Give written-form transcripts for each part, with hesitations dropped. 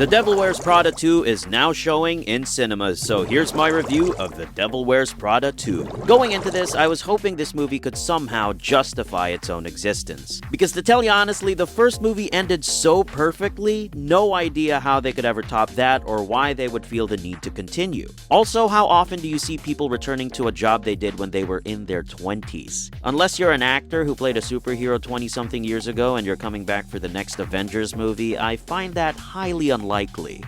The Devil Wears Prada 2 is now showing in cinemas, so here's my review of The Devil Wears Prada 2. Going into this, I was hoping this movie could somehow justify its own existence. Because to tell you honestly, the first movie ended so perfectly, no idea how they could ever top that or why they would feel the need to continue. Also, how often do you see people returning to a job they did when they were in their 20s? Unless you're an actor who played a superhero 20-something years ago and you're coming back for the next Avengers movie, I find that highly unlikely.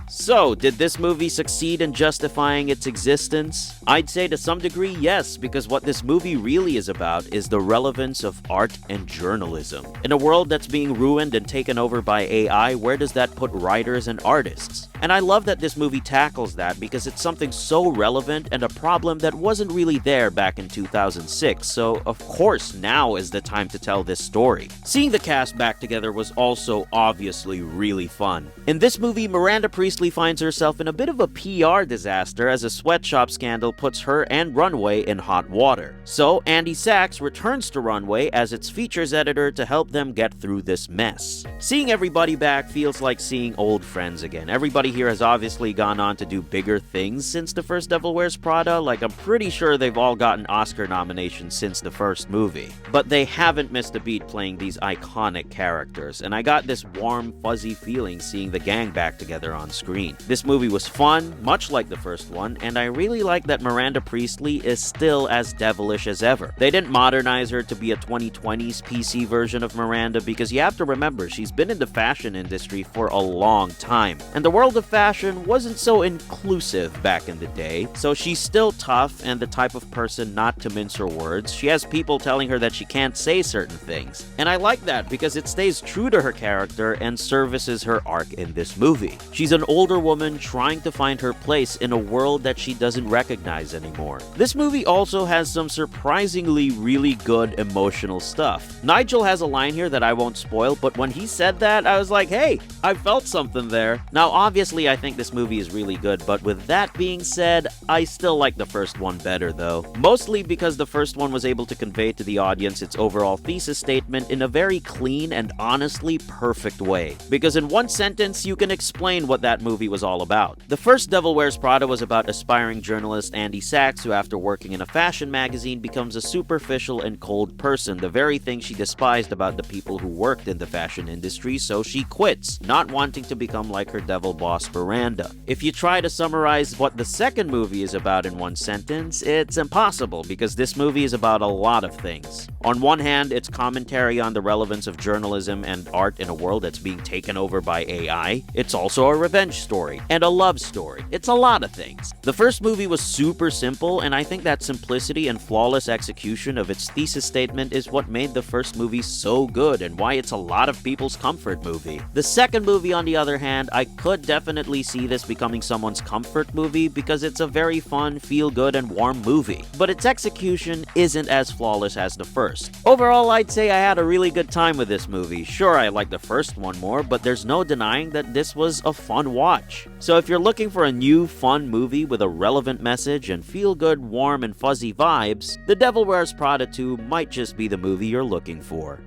So, did this movie succeed in justifying its existence? I'd say to some degree, yes, because what this movie really is about is the relevance of art and journalism. In a world that's being ruined and taken over by AI, where does that put writers and artists? And I love that this movie tackles that because it's something so relevant and a problem that wasn't really there back in 2006, so of course now is the time to tell this story. Seeing the cast back together was also obviously really fun. In this movie, Miranda Priestley finds herself in a bit of a PR disaster as a sweatshop scandal puts her and Runway in hot water. So Andy Sachs returns to Runway as its features editor to help them get through this mess. Seeing everybody back feels like seeing old friends again. Everybody here has obviously gone on to do bigger things since the first Devil Wears Prada. Like, I'm pretty sure they've all gotten Oscar nominations since the first movie. But they haven't missed a beat playing these iconic characters, and I got this warm, fuzzy feeling seeing the gang back together on screen. This movie was fun, much like the first one, and I really like that Miranda Priestley is still as devilish as ever. They didn't modernize her to be a 2020s PC version of Miranda because you have to remember, she's been in the fashion industry for a long time, and the world of fashion wasn't so inclusive back in the day, so she's still tough and the type of person not to mince her words. She has people telling her that she can't say certain things, and I like that because it stays true to her character and services her arc in this movie. She's an older woman trying to find her place in a world that she doesn't recognize anymore. This movie also has some surprisingly really good emotional stuff. Nigel has a line here that I won't spoil, but when he said that, I was like, hey, I felt something there. Now, obviously, I think this movie is really good, but with that being said, I still like the first one better though. Mostly because the first one was able to convey to the audience its overall thesis statement in a very clean and honestly perfect way. Because in one sentence, you can explain what that movie was all about. The first Devil Wears Prada was about aspiring journalist Andy Sachs, who after working in a fashion magazine becomes a superficial and cold person, the very thing she despised about the people who worked in the fashion industry, so she quits, not wanting to become like her devil boss Miranda. If you try to summarize what the second movie is about in one sentence, it's impossible because this movie is about a lot of things. On one hand, it's commentary on the relevance of journalism and art in a world that's being taken over by AI. It's also a revenge story and a love story. It's a lot of things. The first movie was super simple, and I think that simplicity and flawless execution of its thesis statement is what made the first movie so good and why it's a lot of people's comfort movie. The second movie, on the other hand, I could definitely see this becoming someone's comfort movie because it's a very fun, feel-good, and warm movie. But its execution isn't as flawless as the first. Overall, I'd say I had a really good time with this movie. Sure, I like the first one more, but there's no denying that this was a fun watch. So if you're looking for a new, fun movie with a relevant message and feel-good, warm, and fuzzy vibes, The Devil Wears Prada 2 might just be the movie you're looking for.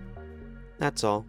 That's all.